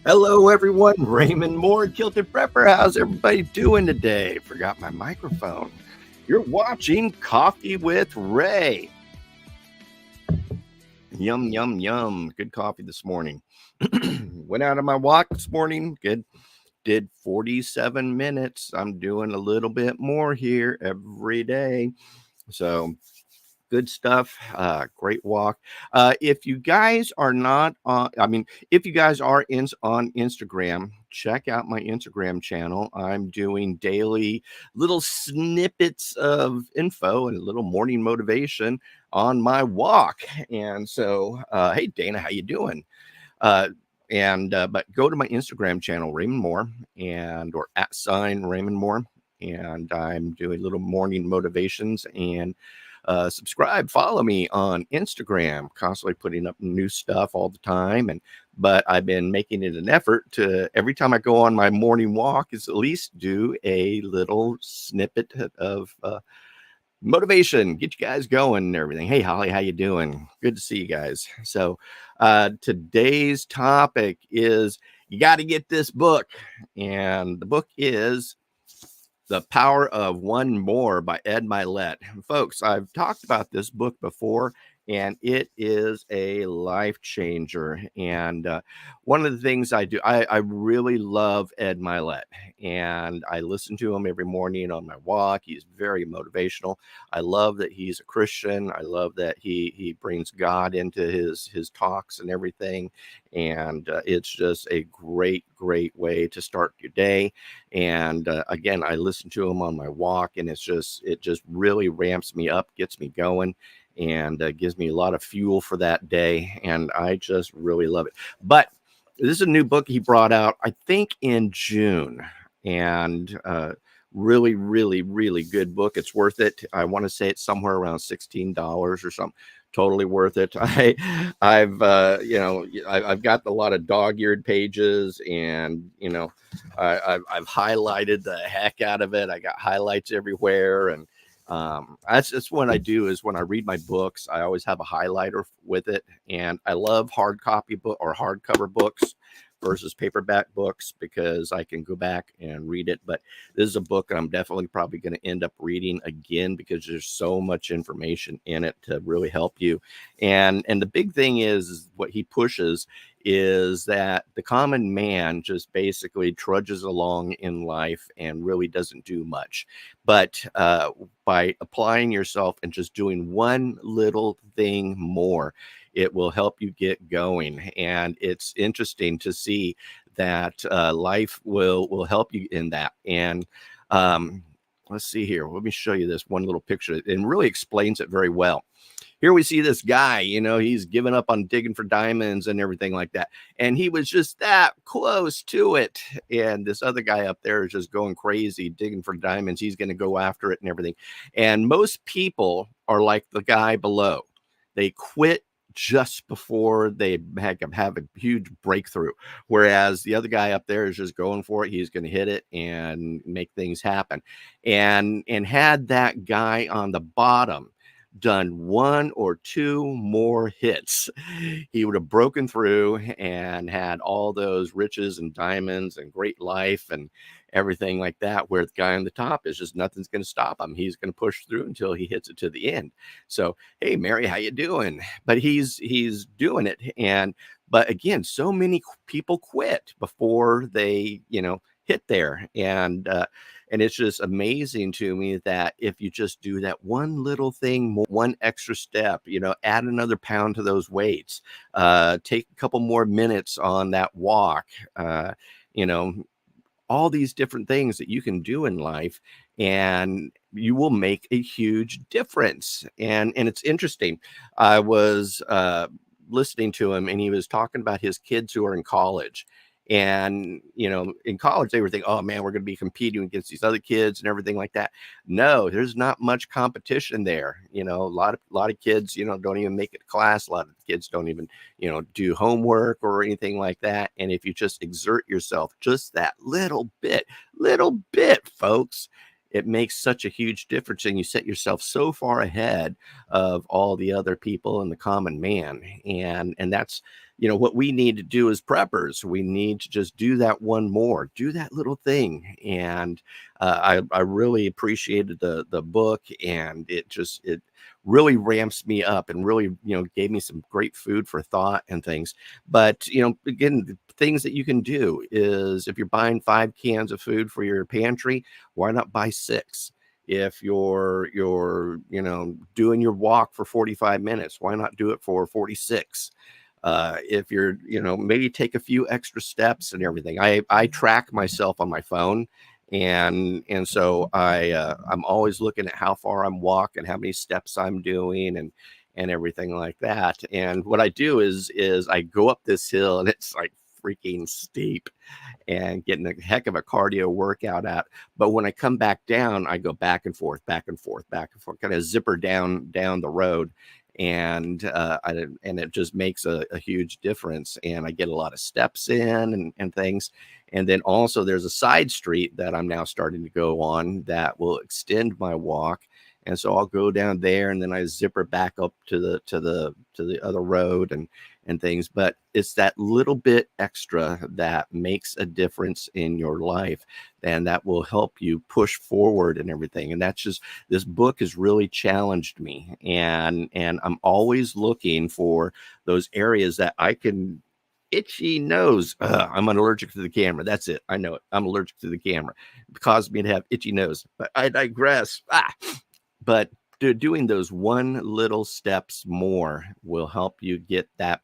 Hello, everyone. Raymond Mhor, Kilted Prepper. How's everybody doing today? Forgot my microphone. You're watching Coffee with Ray. Yum, yum, yum. Good coffee this morning. Went out on my walk this morning. Good. Did 47 minutes. I'm doing a little bit more here every day. So good stuff. Great walk. If you guys are not on, if you guys are on Instagram, check out my Instagram channel. I'm doing daily little snippets of info and a little morning motivation on my walk. And so, hey Dana, how you doing? But go to my Instagram channel, Raymond Mhor, or @ Raymond Mhor, and I'm doing little morning motivations. And subscribe, follow me on Instagram, constantly putting up new stuff all the time. But I've been making it an effort to, every time I go on my morning walk, is at least do a little snippet of motivation, get you guys going and everything. Hey Holly, how you doing? Good to see you guys. So today's topic is, you got to get this book, and the book is The Power of One More by Ed Mylett. Folks, I've talked about this book before, and it is a life changer. And one of the things I do, I really love Ed Mylett, and I listen to him every morning on my walk. He's very motivational. I love that he's a Christian. I love that he brings God into his talks and everything. And it's just a great way to start your day. And again, I listen to him on my walk, and it just really ramps me up, gets me going, and gives me a lot of fuel for that day. And I just really love it. But this is a new book he brought out, I think, in June. And really good book. It's worth it. I want to say it's somewhere around $16 or something. Totally worth it. I've got a lot of dog-eared pages, and I've highlighted the heck out of it. I got highlights everywhere. And that's what I do, is when I read my books, I always have a highlighter with it. And I love hard copy book or hardcover books versus paperback books, because I can go back and read it. But this is a book I'm definitely probably going to end up reading again, because there's so much information in it to really help you. And the big thing is what he pushes is that the common man just basically trudges along in life and really doesn't do much. But by applying yourself and just doing one little thing more, it will help you get going. And it's interesting to see that life will help you in that. And let's see here. Let me show you this one little picture. It really explains it very well. Here we see this guy, he's given up on digging for diamonds and everything like that. And he was just that close to it. And this other guy up there is just going crazy, digging for diamonds. He's going to go after it and everything. And most people are like the guy below. They quit just before they have a huge breakthrough. Whereas the other guy up there is just going for it. He's going to hit it and make things happen. And had that guy on the bottom done one or two more hits, he would have broken through and had all those riches and diamonds and great life and everything like that, where the guy on the top is just, nothing's going to stop him. He's going to push through until he hits it to the end. So, hey Mary, how you doing? But he's doing it. But again, so many people quit before they hit there. And it's just amazing to me that if you just do that one little thing more, one extra step, add another pound to those weights, take a couple more minutes on that walk, all these different things that you can do in life, and you will make a huge difference. And it's interesting. I was listening to him, and he was talking about his kids who are in college. And in college they were thinking, oh man, we're going to be competing against these other kids and everything like that. No, there's not much competition there. A lot of kids don't even make it to class. A lot of kids don't even do homework or anything like that. And if you just exert yourself just that little bit, folks, it makes such a huge difference, and you set yourself so far ahead of all the other people and the common man. And what we need to do as preppers, we need to just do that one more, do that little thing. And I really appreciated the book, and it really ramps me up and really, gave me some great food for thought and things. But, again, the things that you can do is, if you're buying 5 cans of food for your pantry, why not buy 6? If you're doing your walk for 45 minutes, why not do it for 46? If you're, maybe take a few extra steps and everything. I track myself on my phone, and so I'm always looking at how far I'm walking, how many steps I'm doing, and everything like that. And what I do is I go up this hill, and it's like freaking steep, and getting a heck of a cardio workout out. But when I come back down, I go back and forth, back and forth, back and forth, kind of zipper down the road. And and it just makes a huge difference. And I get a lot of steps in, and things. And then also there's a side street that I'm now starting to go on that will extend my walk. And so I'll go down there, and then I zipper back up to the other road, and things. But it's that little bit extra that makes a difference in your life, and that will help you push forward and everything. And that's just, this book has really challenged me, and I'm always looking for those areas that I can. Itchy nose. I'm allergic to the camera. That's it. I know it. I'm allergic to the camera. It caused me to have itchy nose. But I digress. But doing those one little steps more will help you get that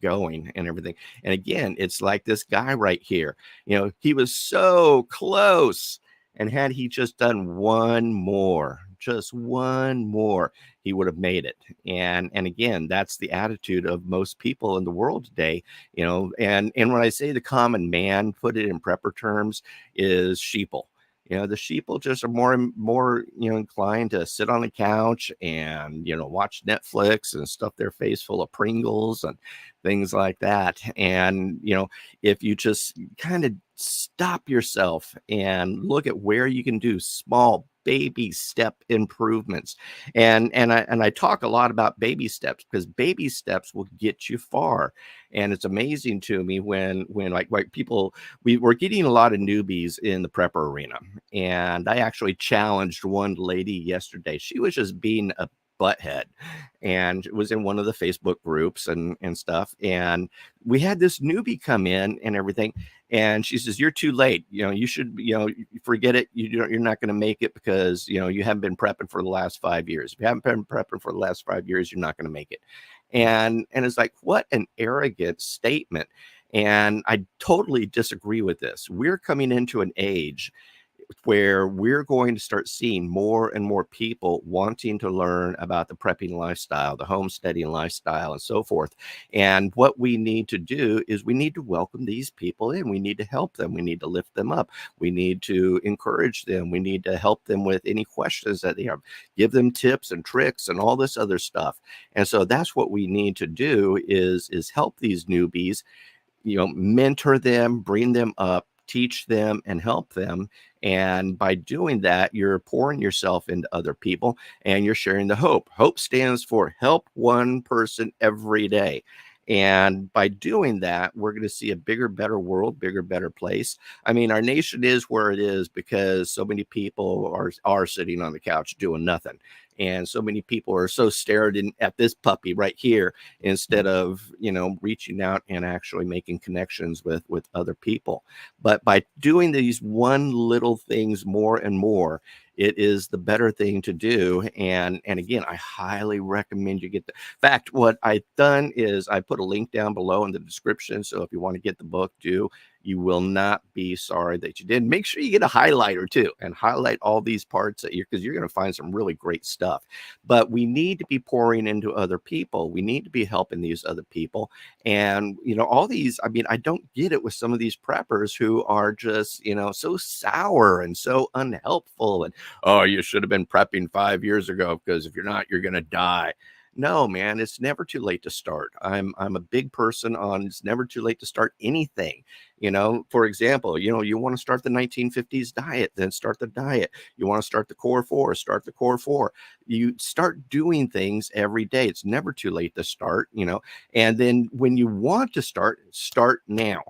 going and everything. And again, it's like this guy right here. He was so close, and had he just done one more, just one more, he would have made it. And again, that's the attitude of most people in the world today. And when I say the common man, put it in prepper terms, is sheeple. The sheeple just are more inclined to sit on the couch and watch Netflix and stuff their face full of Pringles and things like that. And if you just kind of stop yourself and look at where you can do small baby step improvements. And I talk a lot about baby steps, because baby steps will get you far. And it's amazing to me when like people, we're getting a lot of newbies in the prepper arena. And I actually challenged one lady yesterday. She was just being a butthead, and it was in one of the Facebook groups and stuff. And we had this newbie come in and everything. And she says, "You're too late. You should, forget it. You're not going to make it, because, you haven't been prepping for the last 5 years. If you haven't been prepping for the last 5 years, you're not going to make it." And it's like, what an arrogant statement. And I totally disagree with this. We're coming into an age where we're going to start seeing more and more people wanting to learn about the prepping lifestyle, the homesteading lifestyle, and so forth. And what we need to do is we need to welcome these people in. We need to help them. We need to lift them up. We need to encourage them. We need to help them with any questions that they have, give them tips and tricks and all this other stuff. And so that's what we need to do, is help these newbies, mentor them, bring them up, teach them, and help them. And by doing that, you're pouring yourself into other people, and you're sharing the hope. Hope stands for help one person every day. And by doing that, we're going to see a bigger, better world, bigger, better place. I mean, our nation is where it is because so many people are sitting on the couch doing nothing. And so many people are so stared in at this puppy right here, instead of, reaching out and actually making connections with other people. But by doing these one little things more and more, it is the better thing to do. And again, I highly recommend you get the fact. What I've done is I put a link down below in the description. So if you want to get the book, you will not be sorry that you did. Make sure you get a highlighter too, and highlight all these parts because you're going to find some really great stuff. But we need to be pouring into other people. We need to be helping these other people. And, all these, I mean, I don't get it with some of these preppers who are just, so sour and so unhelpful. And, oh, you should have been prepping 5 years ago, because if you're not, you're going to die. No, man, it's never too late to start. I'm a big person on it's never too late to start anything. For example, you want to start the 1950s diet, then start the diet. You want to start the core four, start the core four. You start doing things every day. It's never too late to start. And then when you want to start now.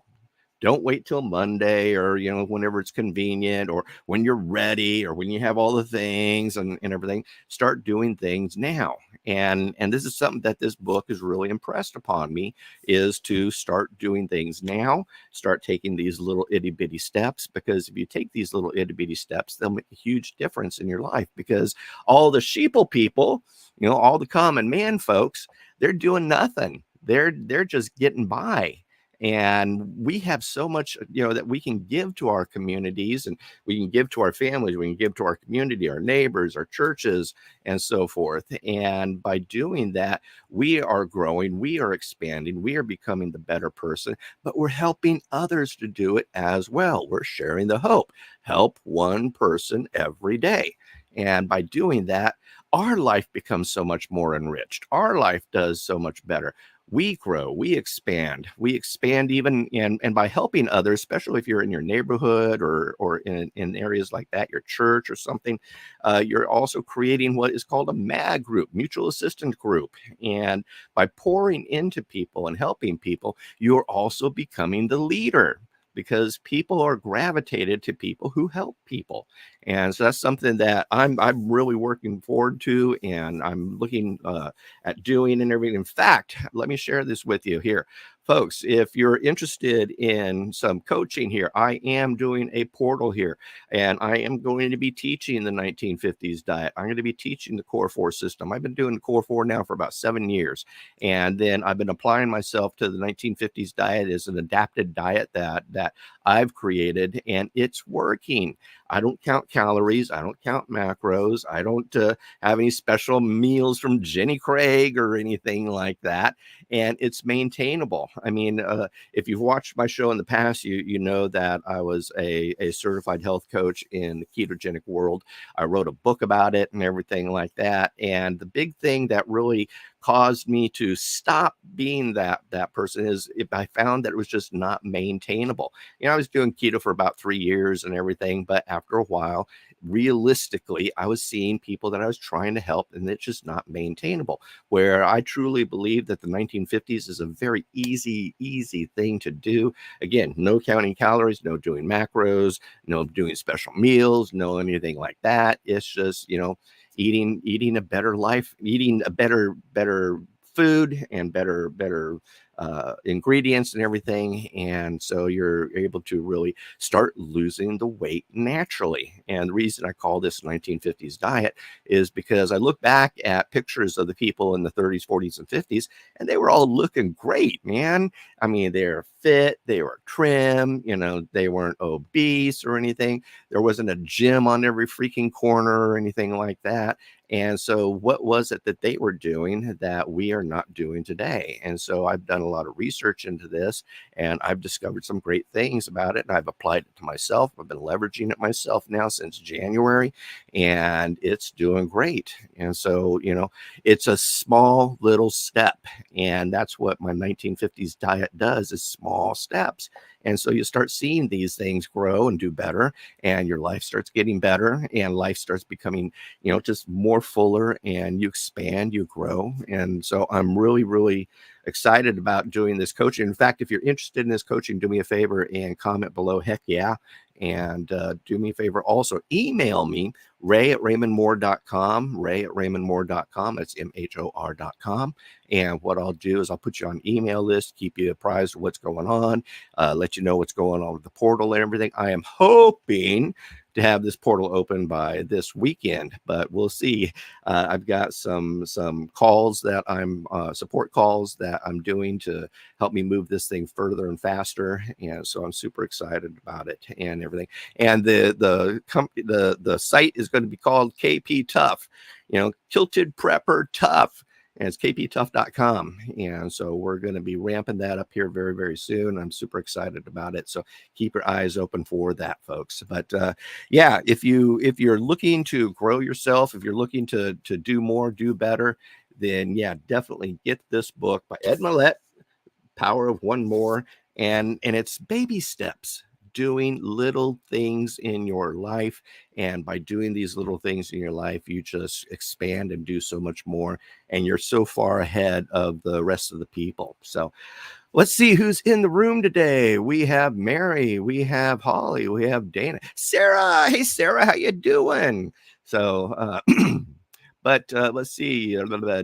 Don't wait till Monday or, whenever it's convenient or when you're ready or when you have all the things and everything. Start doing things now. And this is something that this book has really impressed upon me is to start doing things now, start taking these little itty bitty steps, because if you take these little itty bitty steps, they'll make a huge difference in your life, because all the sheeple people, all the common man folks, they're doing nothing. They're just getting by. And we have so much, that we can give to our communities, and we can give to our families, we can give to our community, our neighbors, our churches, and so forth. And by doing that, we are growing, we are expanding, we are becoming the better person, but we're helping others to do it as well. We're sharing the hope. Help one person every day. And by doing that, our life becomes so much more enriched. Our life does so much better. We grow, we expand even, and by helping others, especially if you're in your neighborhood or in areas like that, your church or something, you're also creating what is called a MAG group, mutual assistance group. And by pouring into people and helping people, you're also becoming the leader, because people are gravitated to people who help people. And so that's something that I'm really working forward to, and I'm looking at doing and everything. In fact, let me share this with you here. Folks, if you're interested in some coaching here, I am doing a portal here, and I am going to be teaching the 1950s diet. I'm going to be teaching the Core 4 system. I've been doing the Core 4 now for about 7 years, and then I've been applying myself to the 1950s diet as an adapted diet that I've created, and it's working. I don't count calories. I don't count macros. I don't have any special meals from Jenny Craig or anything like that. And it's maintainable. I mean, if you've watched my show in the past, you know that I was a certified health coach in the ketogenic world. I wrote a book about it and everything like that. And the big thing that really caused me to stop being that person is if I found that it was just not maintainable. I was doing keto for about 3 years and everything, but after a while, realistically, I was seeing people that I was trying to help, and it's just not maintainable. Where I truly believe that the 1950s is a very easy thing to do. Again, no counting calories, no doing macros, no doing special meals, no anything like that. It's just, eating a better life, eating a better food and better ingredients and everything. And so you're able to really start losing the weight naturally. And the reason I call this 1950s diet is because I look back at pictures of the people in the 30s, 40s, and 50s, and they were all looking great, man. I mean, they're fit, they were trim, they weren't obese or anything. There wasn't a gym on every freaking corner or anything like that. And so what was it that they were doing that we are not doing today? And so I've done a lot of research into this, and I've discovered some great things about it, and I've applied it to myself. I've been leveraging it myself now since January, and it's doing great. And so, it's a small little step, and that's what my 1950s diet does, is small steps. And so you start seeing these things grow and do better, and your life starts getting better, and life starts becoming, just more fuller, and you expand, you grow. And so I'm really excited about doing this coaching. In fact, if you're interested in this coaching, do me a favor and comment below, heck yeah. And do me a favor, also email me, ray@raymondmhor.com, ray@raymondmhor.com. That's MHOR.com. And what I'll do is I'll put you on email list, keep you apprised of what's going on, let you know what's going on with the portal and everything. I am hoping to have this portal open by this weekend, but we'll see. I've got some calls that I'm support calls that I'm doing to help me move this thing further and faster, and so I'm super excited about it and everything. And the site is going to be called KP Tough, Kilted Prepper Tough. And it's kptough.com. And so we're going to be ramping that up here very, very soon. I'm super excited about it. So keep your eyes open for that, folks. But yeah, if you're looking to grow yourself, if you're looking to do more, do better, then yeah, definitely get this book by Ed Mylett, Power of One More. And it's baby steps, doing little things in your life. And by doing these little things in your life, you just expand and do so much more. And you're so far ahead of the rest of the people. So let's see who's in the room today. We have Mary, we have Holly, we have Dana, Sarah. Hey, Sarah, how you doing? So, but let's see.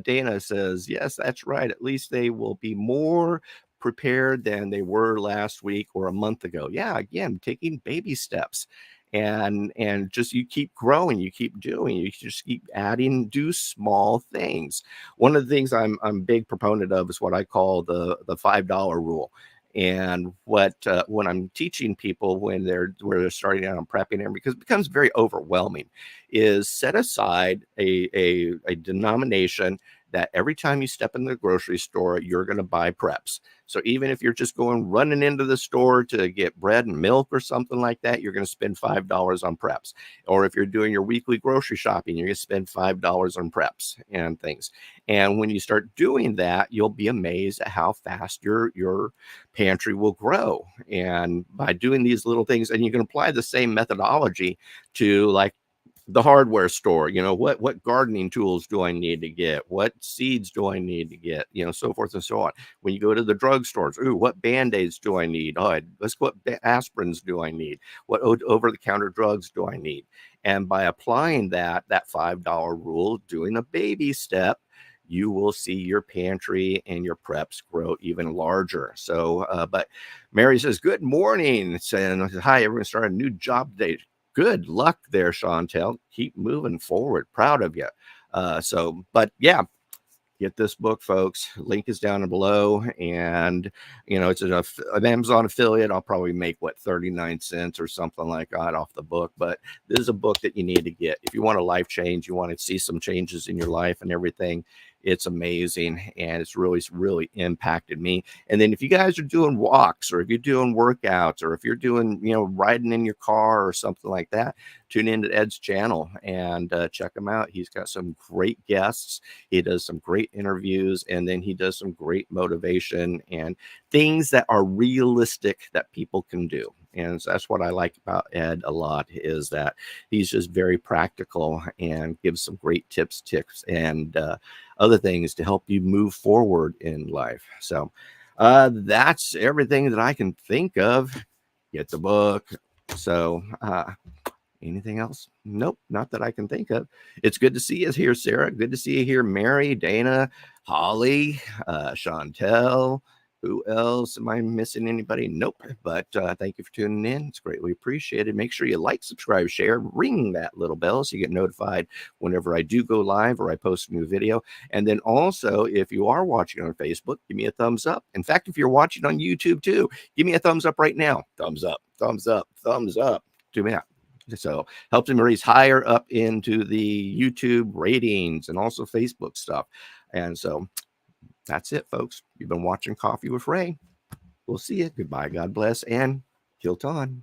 Dana says, yes, that's right. At least they will be more prepared than they were last week or a month ago. Yeah, again, taking baby steps. And just you keep growing, you keep doing, you just keep adding, do small things. One of the things I'm a big proponent of is what I call the $5 rule. And what when I'm teaching people when they're starting out on prepping them, because it becomes very overwhelming, is set aside a denomination that every time you step in the grocery store, you're going to buy preps. So even if you're just going running into the store to get bread and milk or something like that, you're going to spend $5 on preps. Or if you're doing your weekly grocery shopping, you're going to spend $5 on preps and things. And when you start doing that, you'll be amazed at how fast your pantry will grow. And by doing these little things, and you can apply the same methodology to like the hardware store. What gardening tools do I need to get? What seeds do I need to get? So forth and so on. When you go to the drugstores, what Band-Aids do I need? What aspirins do I need? What over-the-counter drugs do I need? And by applying that $5 rule, doing a baby step, you will see your pantry and your preps grow even larger. So, but Mary says, good morning. Saying, hi, everyone started a new job today. Good luck there, Chantel. Keep moving forward. Proud of you. But yeah, get this book, folks. Link is down below. And, it's an Amazon affiliate. I'll probably make 39 cents or something like that off the book. But this is a book that you need to get. If you want a life change, you want to see some changes in your life and everything, it's amazing. And it's really, really impacted me. And then if you guys are doing walks, or if you're doing workouts, or if you're doing, riding in your car or something like that, tune into Ed's channel and check him out. He's got some great guests. He does some great interviews, and then he does some great motivation and things that are realistic that people can do. And so that's what I like about Ed a lot, is that he's just very practical and gives some great tips, and other things to help you move forward in life. So that's everything that I can think of. Get the book. So anything else? Nope, not that I can think of. It's good to see you here, Sarah. Good to see you here, Mary, Dana, Holly, Chantel. Who else? Am I missing anybody? Nope. But thank you for tuning in. It's greatly appreciated. Make sure you like, subscribe, share, ring that little bell so you get notified whenever I do go live or I post a new video. And then also, if you are watching on Facebook, give me a thumbs up. In fact, if you're watching on YouTube too, give me a thumbs up right now. Thumbs up, thumbs up, thumbs up. Do me out. So helps him raise higher up into the YouTube ratings and also Facebook stuff. And so that's it, folks. You've been watching Coffee with Ray. We'll see you. Goodbye. God bless. And kilt on.